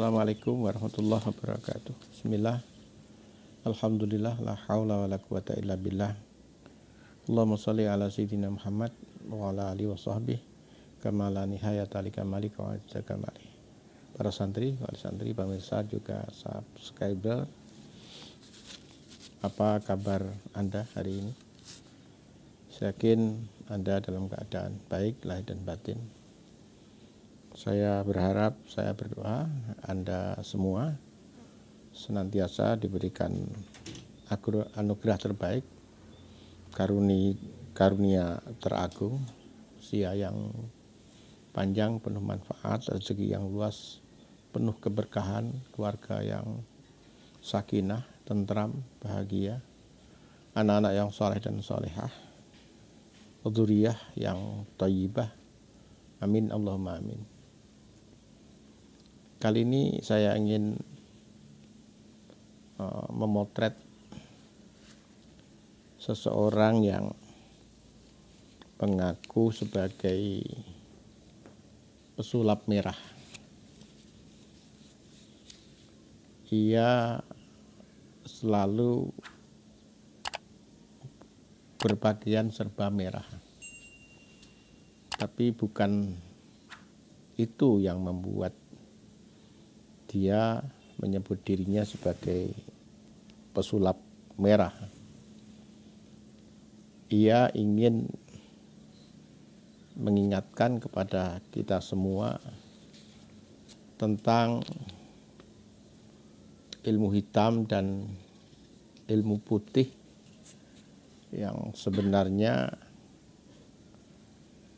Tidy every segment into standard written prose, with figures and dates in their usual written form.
Assalamualaikum warahmatullahi wabarakatuh. Bismillah. Alhamdulillah. La haula wa la quwata illa billah. Allahumma sholli ala sayyidina Muhammad wa ala alihi wa sahbihi kama la nihayata li kamali wa ajza kamali. Para santri, wali santri, pemirsa juga subscriber, apa kabar Anda hari ini? Saya yakin Anda dalam keadaan baik lahir dan batin. Saya berharap, saya berdoa Anda semua senantiasa diberikan anugerah terbaik, karunia teragung, usia yang panjang, penuh manfaat, rezeki yang luas, penuh keberkahan, keluarga yang sakinah, tentram, bahagia, anak-anak yang soleh dan solehah, dzurriyyah yang thayyibah. Amin Allahumma amin. Kali ini saya ingin memotret seseorang yang mengaku sebagai pesulap merah. Ia selalu berpakaian serba merah. Tapi bukan itu yang membuat dia menyebut dirinya sebagai pesulap merah. Ia ingin mengingatkan kepada kita semua tentang ilmu hitam dan ilmu putih yang sebenarnya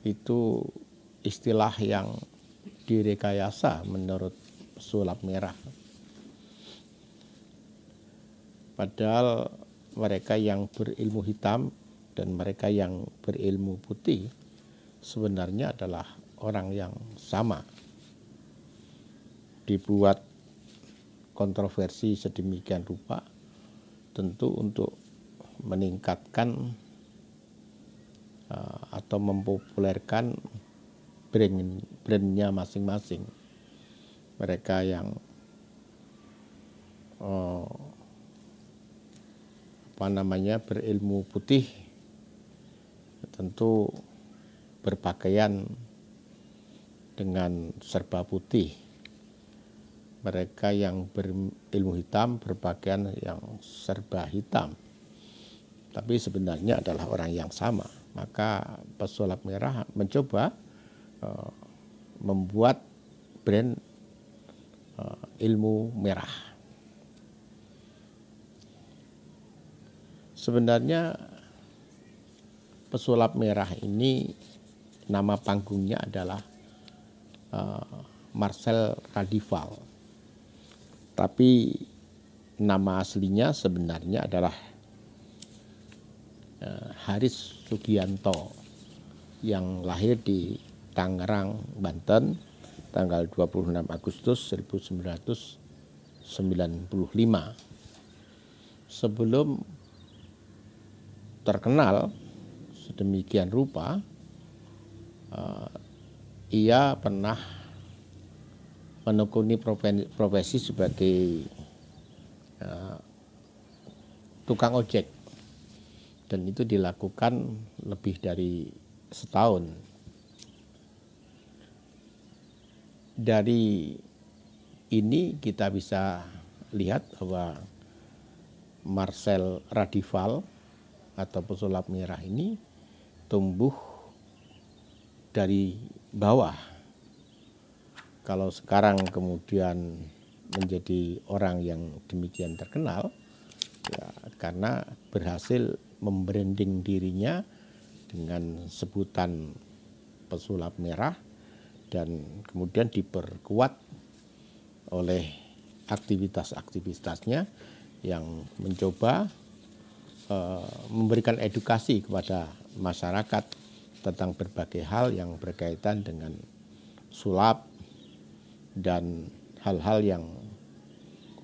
itu istilah yang direkayasa menurut pesulap merah. Padahal mereka yang berilmu hitam dan mereka yang berilmu putih sebenarnya adalah orang yang sama. Dibuat kontroversi sedemikian rupa tentu untuk meningkatkan atau mempopulerkan brandnya masing-masing. Mereka yang berilmu putih tentu berpakaian dengan serba putih. Mereka yang berilmu hitam berpakaian yang serba hitam. Tapi sebenarnya adalah orang yang sama. Maka pesulap merah mencoba membuat brand ilmu merah. Sebenarnya pesulap merah ini nama panggungnya adalah Marcel Radival. Tapi nama aslinya sebenarnya adalah Haris Sugianto yang lahir di Tangerang, Banten tanggal 26 Agustus 1995. Sebelum terkenal sedemikian rupa, ia pernah menekuni profesi sebagai tukang ojek, dan itu dilakukan lebih dari setahun. Dari ini kita bisa lihat bahwa Marcel Radival atau pesulap merah ini tumbuh dari bawah. Kalau sekarang kemudian menjadi orang yang demikian terkenal, ya karena berhasil membranding dirinya dengan sebutan pesulap merah, dan kemudian diperkuat oleh aktivitas-aktivitasnya yang mencoba memberikan edukasi kepada masyarakat tentang berbagai hal yang berkaitan dengan sulap dan hal-hal yang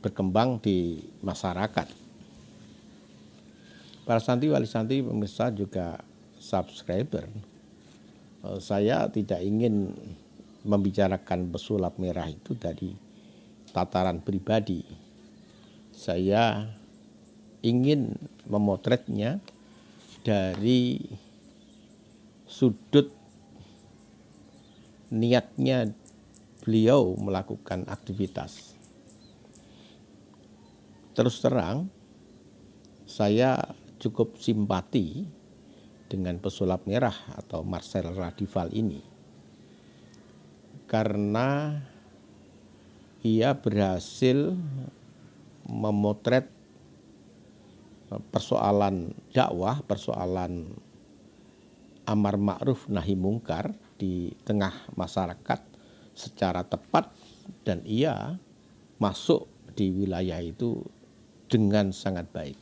berkembang di masyarakat. Para santri, wali santri, pemirsa juga subscriber, saya tidak ingin membicarakan pesulap merah itu dari tataran pribadi, saya ingin memotretnya dari sudut niatnya beliau melakukan aktivitas. Terus terang, saya cukup simpati dengan pesulap merah atau Marcel Radival ini, karena ia berhasil memotret persoalan dakwah, persoalan amar ma'ruf nahi mungkar di tengah masyarakat secara tepat, dan ia masuk di wilayah itu dengan sangat baik.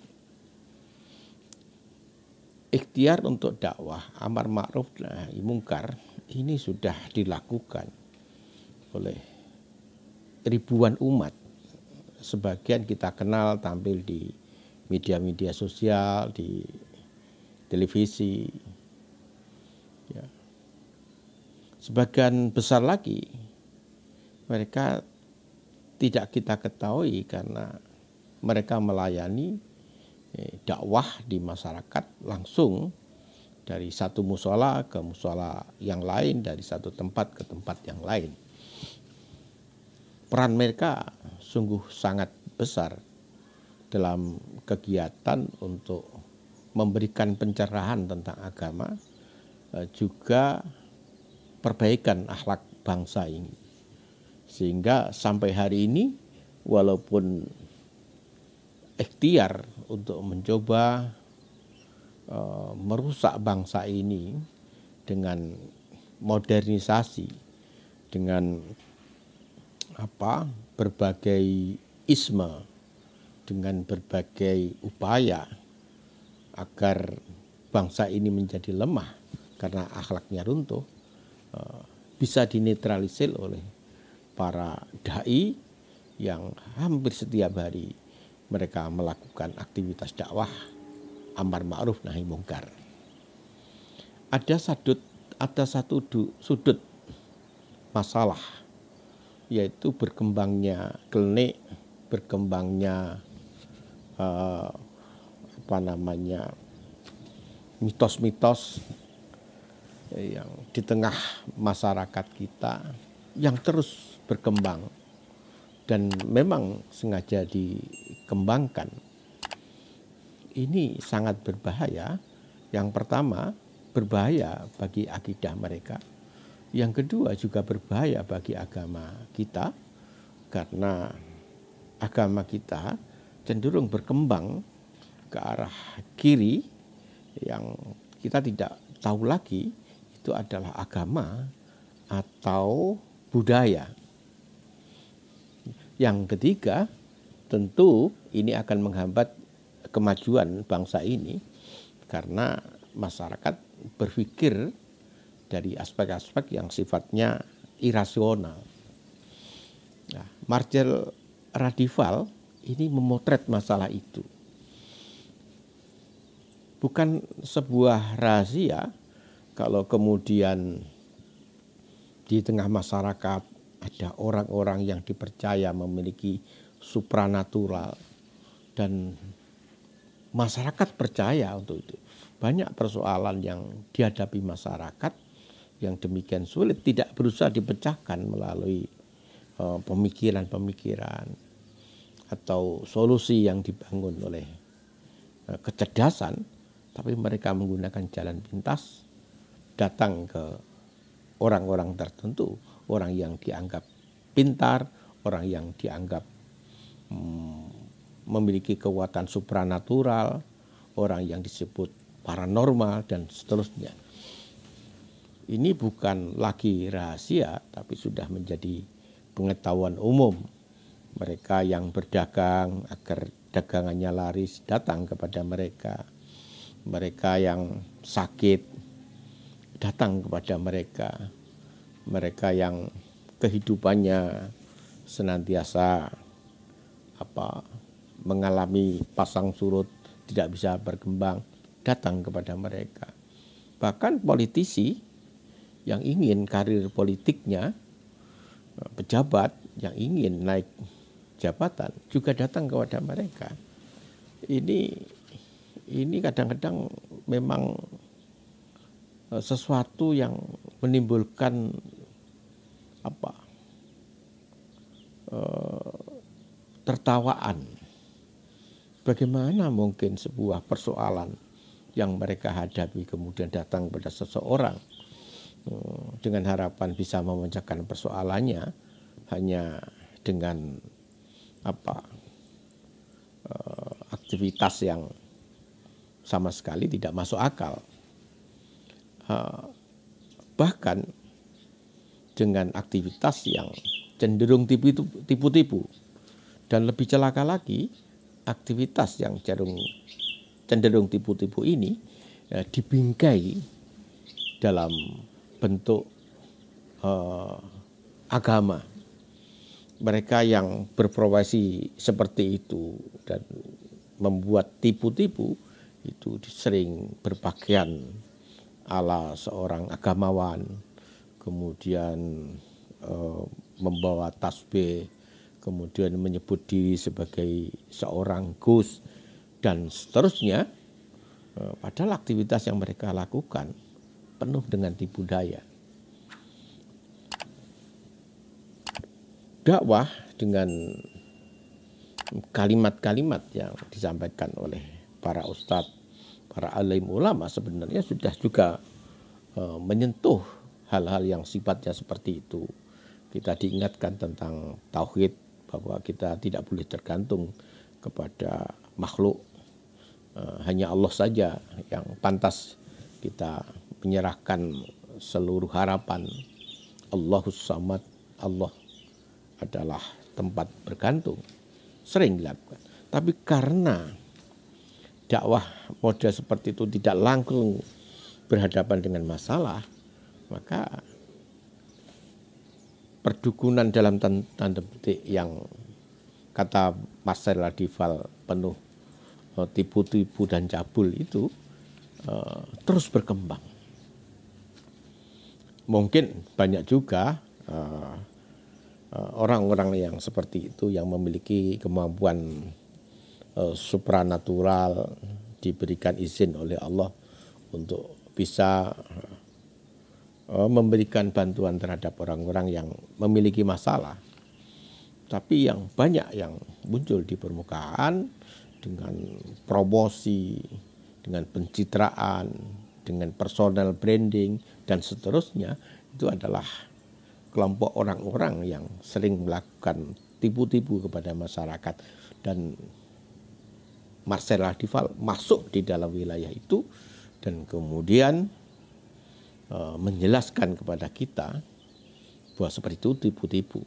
Ikhtiar untuk dakwah amar ma'ruf nahi mungkar ini sudah dilakukan oleh ribuan umat. Sebagian kita kenal tampil di media-media sosial, di televisi. Ya. Sebagian besar lagi mereka tidak kita ketahui karena mereka melayani dakwah di masyarakat langsung dari satu mushola ke mushola yang lain, dari satu tempat ke tempat yang lain. Peran mereka sungguh sangat besar dalam kegiatan untuk memberikan pencerahan tentang agama, juga perbaikan akhlak bangsa ini. Sehingga sampai hari ini, walaupun ikhtiar untuk mencoba merusak bangsa ini dengan modernisasi, dengan berbagai isme, dengan berbagai upaya agar bangsa ini menjadi lemah karena akhlaknya runtuh, bisa dinetralisir oleh para dai yang hampir setiap hari mereka melakukan aktivitas dakwah amar ma'ruf nahi mungkar. Ada satu sudut masalah, yaitu berkembangnya klinik, berkembangnya mitos-mitos yang di tengah masyarakat kita yang terus berkembang dan memang sengaja dikembangkan. Ini sangat berbahaya. Yang pertama, berbahaya bagi akidah mereka. Yang kedua juga berbahaya bagi agama kita, karena agama kita cenderung berkembang ke arah kiri yang kita tidak tahu lagi itu adalah agama atau budaya. Yang ketiga, tentu ini akan menghambat kemajuan bangsa ini karena masyarakat berpikir dari aspek-aspek yang sifatnya irasional. Nah, Marcel Radival ini memotret masalah itu. Bukan sebuah rahasia kalau kemudian di tengah masyarakat ada orang-orang yang dipercaya memiliki supranatural dan masyarakat percaya untuk itu. Banyak persoalan yang dihadapi masyarakat yang demikian sulit tidak berusaha dipecahkan melalui pemikiran-pemikiran atau solusi yang dibangun oleh kecerdasan, tapi mereka menggunakan jalan pintas, datang ke orang-orang tertentu, orang yang dianggap pintar, orang yang dianggap memiliki kekuatan supranatural, orang yang disebut paranormal, dan seterusnya. Ini bukan lagi rahasia, tapi sudah menjadi pengetahuan umum. Mereka yang berdagang agar dagangannya laris datang kepada mereka. Mereka yang sakit datang kepada mereka. Mereka yang kehidupannya senantiasa mengalami pasang surut, tidak bisa berkembang, datang kepada mereka. Bahkan politisi yang ingin karir politiknya, pejabat yang ingin naik jabatan juga datang kepada mereka. Ini kadang-kadang memang sesuatu yang menimbulkan tertawaan. Bagaimana mungkin sebuah persoalan yang mereka hadapi kemudian datang pada seseorang dengan harapan bisa memecahkan persoalannya hanya dengan aktivitas yang sama sekali tidak masuk akal. Bahkan dengan aktivitas yang cenderung tipu-tipu, dan lebih celaka lagi, aktivitas yang cenderung tipu-tipu ini dibingkai dalam bentuk agama. Mereka yang berprofesi seperti itu dan membuat tipu-tipu itu sering berpakaian ala seorang agamawan, kemudian membawa tasbih, kemudian menyebut diri sebagai seorang gus, dan seterusnya. Padahal aktivitas yang mereka lakukan penuh dengan tipu daya. Dakwah dengan kalimat-kalimat yang disampaikan oleh para ustadz, para alim ulama sebenarnya sudah juga menyentuh hal-hal yang sifatnya seperti itu. Kita diingatkan tentang tauhid, bahwa kita tidak boleh tergantung kepada makhluk. Hanya Allah saja yang pantas kita menyerahkan seluruh harapan. Allahus Samad, Allah adalah tempat bergantung. Sering dilakukan. Tapi karena dakwah model seperti itu tidak langsung berhadapan dengan masalah, maka perdukunan dalam tanda petik yang kata Marcel Ladival penuh tipu-tipu dan cabul itu terus berkembang. Mungkin banyak juga orang-orang yang seperti itu yang memiliki kemampuan supranatural, diberikan izin oleh Allah untuk bisa memberikan bantuan terhadap orang-orang yang memiliki masalah. Tapi yang banyak yang muncul di permukaan dengan promosi, dengan pencitraan, dengan personal branding dan seterusnya, itu adalah kelompok orang-orang yang sering melakukan tipu-tipu kepada masyarakat. Dan Marcel Ladival masuk di dalam wilayah itu dan kemudian menjelaskan kepada kita bahwa seperti itu tipu-tipu.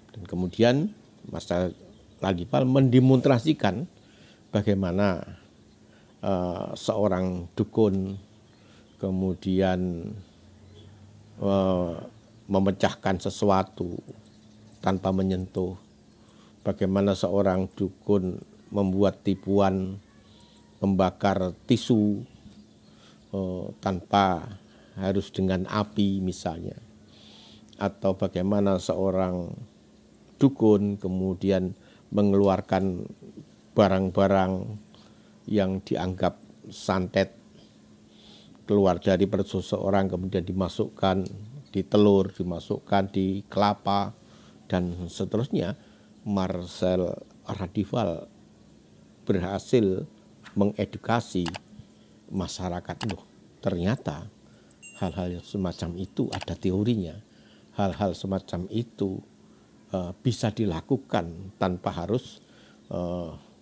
Dan kemudian Marcel Ladival mendemonstrasikan bagaimana seorang dukun kemudian memecahkan sesuatu tanpa menyentuh, bagaimana seorang dukun membuat tipuan membakar tisu tanpa harus dengan api misalnya, atau bagaimana seorang dukun kemudian mengeluarkan barang-barang yang dianggap santet keluar dari perut seseorang, kemudian dimasukkan di telur, dimasukkan di kelapa, dan seterusnya. Marcel Ladival berhasil mengedukasi masyarakat. Loh, ternyata hal-hal semacam itu ada teorinya. Hal-hal semacam itu bisa dilakukan tanpa harus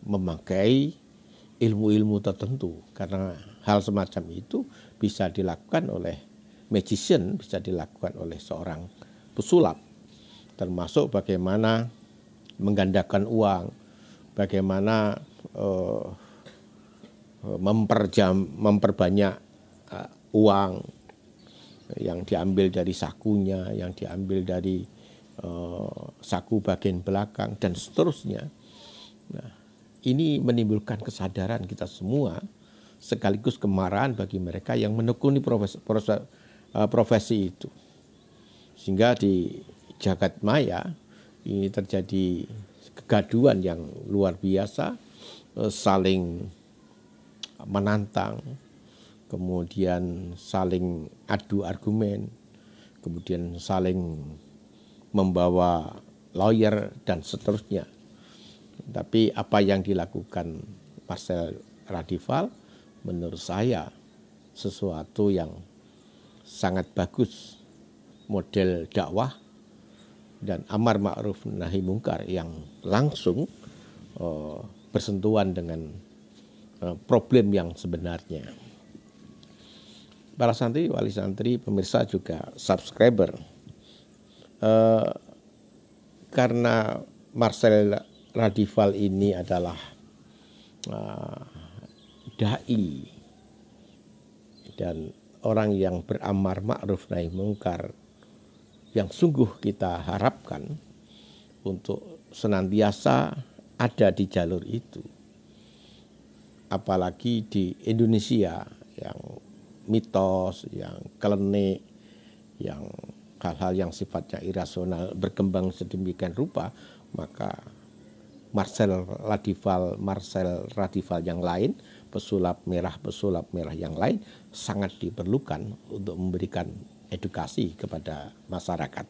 memakai ilmu-ilmu tertentu. Karena hal semacam itu bisa dilakukan oleh magician, bisa dilakukan oleh seorang pesulap. Termasuk bagaimana menggandakan uang, bagaimana memperbanyak uang yang diambil dari sakunya, yang diambil dari saku bagian belakang, dan seterusnya. Nah, ini menimbulkan kesadaran kita semua, sekaligus kemarahan bagi mereka yang menekuni profesi itu. Sehingga di jagat maya ini terjadi kegaduhan yang luar biasa, saling menantang, kemudian saling adu argumen, kemudian saling membawa lawyer dan seterusnya. Tapi apa yang dilakukan Marcel Radival menurut saya sesuatu yang sangat bagus, model dakwah dan amar ma'ruf nahi mungkar yang langsung bersentuhan dengan problem yang sebenarnya. Para santri, wali santri, pemirsa juga subscriber, karena Marcel Radival ini adalah dai dan orang yang beramar ma'ruf nahi mungkar yang sungguh kita harapkan untuk senantiasa ada di jalur itu. Apalagi di Indonesia yang mitos, yang klinik, yang hal-hal yang sifatnya irasional berkembang sedemikian rupa, maka Marcel Radival yang lain, pesulap merah yang lain sangat diperlukan untuk memberikan edukasi kepada masyarakat.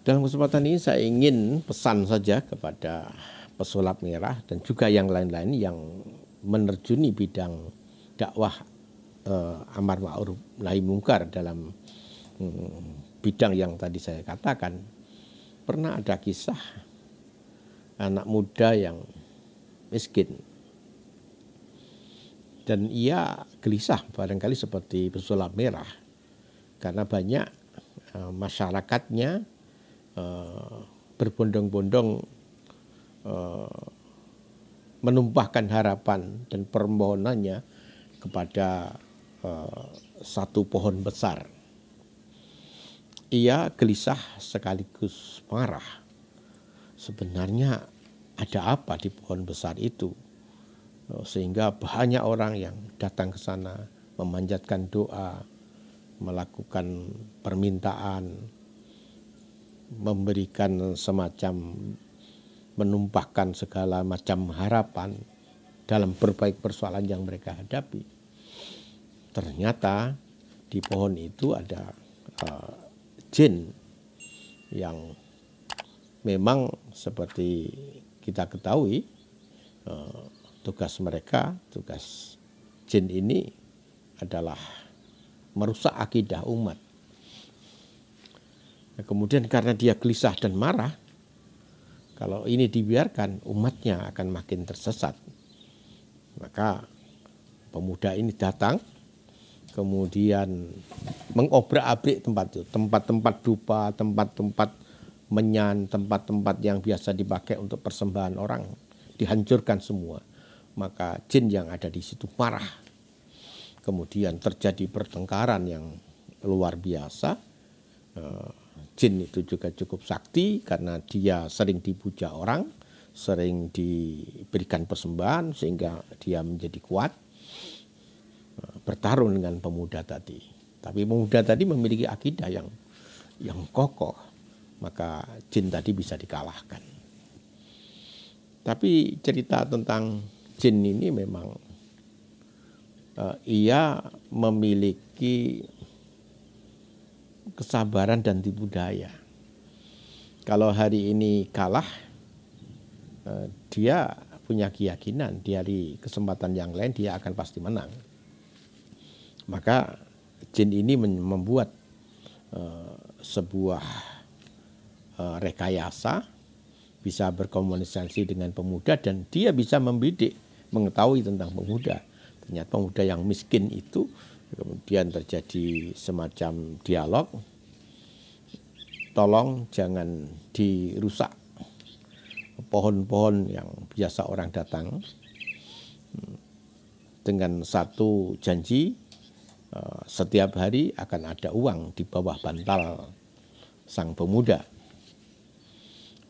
Dalam kesempatan ini saya ingin pesan saja kepada pesulap merah dan juga yang lain-lain yang menerjuni bidang dakwah amar ma'ruf nahi mungkar dalam bidang yang tadi saya katakan. Pernah ada kisah anak muda yang miskin dan ia gelisah barangkali seperti pesulap merah karena banyak masyarakatnya berbondong-bondong menumpahkan harapan dan permohonannya kepada satu pohon besar. Ia gelisah sekaligus marah. Sebenarnya ada apa di pohon besar itu? Sehingga banyak orang yang datang ke sana memanjatkan doa, melakukan permintaan, memberikan semacam menumpahkan segala macam harapan dalam berbagai persoalan yang mereka hadapi. Ternyata di pohon itu ada jin yang memang seperti kita ketahui tugas jin ini adalah merusak akidah umat. Nah, kemudian karena dia gelisah dan marah, kalau ini dibiarkan umatnya akan makin tersesat. Maka pemuda ini datang, kemudian mengobrak-abrik tempat-tempat dupa, tempat-tempat menyan, tempat-tempat yang biasa dipakai untuk persembahan orang, dihancurkan semua. Maka jin yang ada di situ marah. Kemudian terjadi pertengkaran yang luar biasa. Jin itu juga cukup sakti karena dia sering dipuja orang, sering diberikan persembahan sehingga dia menjadi kuat. Bertarung dengan pemuda tadi. Tapi pemuda tadi memiliki akidah yang kokoh, maka jin tadi bisa dikalahkan. Tapi cerita tentang jin ini memang ia memiliki kesabaran dan tipu daya. Kalau hari ini kalah, dia punya keyakinan di kesempatan yang lain dia akan pasti menang. Maka jin ini membuat sebuah rekayasa, bisa berkomunikasi dengan pemuda dan dia bisa membidik, mengetahui tentang pemuda. Ternyata pemuda yang miskin itu kemudian terjadi semacam dialog, tolong jangan dirusak pohon-pohon yang biasa orang datang, dengan satu janji setiap hari akan ada uang di bawah bantal sang pemuda.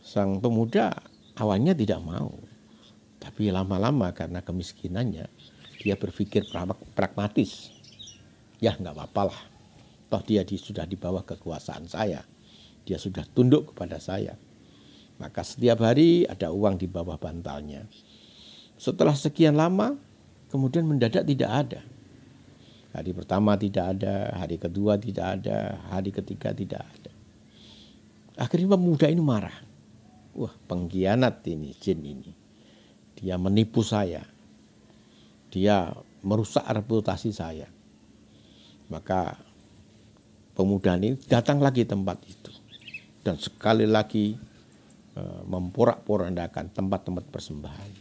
Sang pemuda awalnya tidak mau, tapi lama-lama karena kemiskinannya dia berpikir pragmatis. Ya nggak apa-apa lah, toh dia sudah di bawah kekuasaan saya, dia sudah tunduk kepada saya. Maka setiap hari ada uang di bawah bantalnya. Setelah sekian lama, kemudian mendadak tidak ada. Hari pertama tidak ada, hari kedua tidak ada, hari ketiga tidak ada. Akhirnya pemuda ini marah. Wah, pengkhianat ini, jin ini. Dia menipu saya. Dia merusak reputasi saya. Maka pemuda ini datang lagi tempat itu. Dan sekali lagi memporak-porandakan tempat-tempat persembahan.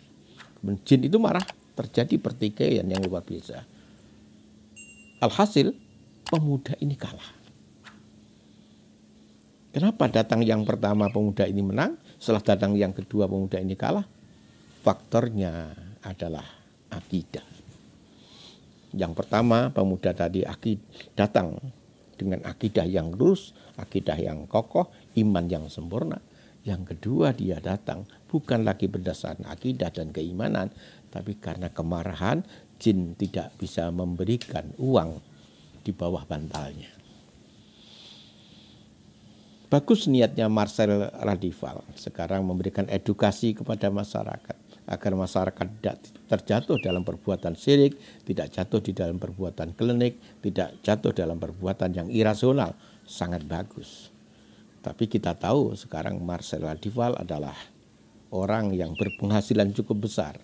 Kemudian jin itu marah, terjadi pertikaian yang luar biasa. Alhasil pemuda ini kalah. Kenapa datang yang pertama pemuda ini menang, setelah datang yang kedua pemuda ini kalah? Faktornya adalah akidah. Yang pertama pemuda tadi datang dengan akidah yang lurus, akidah yang kokoh, iman yang sempurna. Yang kedua dia datang bukan lagi berdasarkan akidah dan keimanan, tapi karena kemarahan, jin tidak bisa memberikan uang di bawah bantalnya. Bagus niatnya Marcel Radival sekarang memberikan edukasi kepada masyarakat agar masyarakat tidak terjatuh dalam perbuatan syirik, tidak jatuh di dalam perbuatan klinik, tidak jatuh dalam perbuatan yang irasional. Sangat bagus. Tapi kita tahu sekarang Marcel Radival adalah orang yang berpenghasilan cukup besar.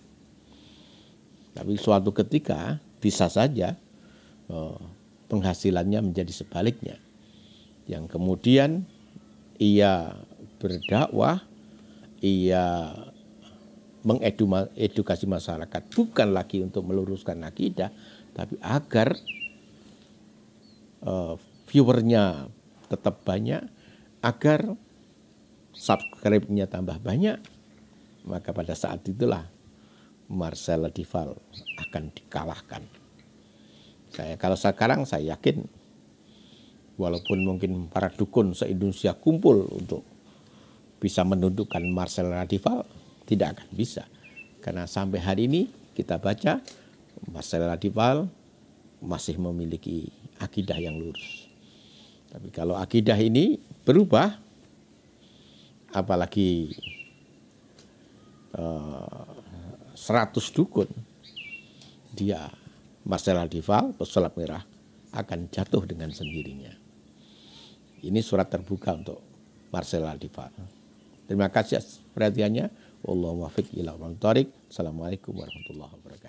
Tapi suatu ketika bisa saja penghasilannya menjadi sebaliknya. Yang kemudian ia berdakwah, ia mengedukasi masyarakat bukan lagi untuk meluruskan akidah, tapi agar viewernya tetap banyak, agar subscribe-nya tambah banyak, maka pada saat itulah Marcel Radival akan dikalahkan. Kalau sekarang saya yakin, walaupun mungkin para dukun se-Indonesia kumpul untuk bisa menundukkan Marcel Radival, tidak akan bisa. Karena sampai hari ini kita baca Marcel Radival masih memiliki akidah yang lurus. Tapi kalau akidah ini berubah, apalagi 100 dukun, dia Marcel Radival, pesulap merah, akan jatuh dengan sendirinya. Ini surat terbuka untuk Marcel Radival. Terima kasih atas perhatiannya. Wallahu muwaffiq ila aqwamit thoriq. Assalamualaikum warahmatullahi wabarakatuh.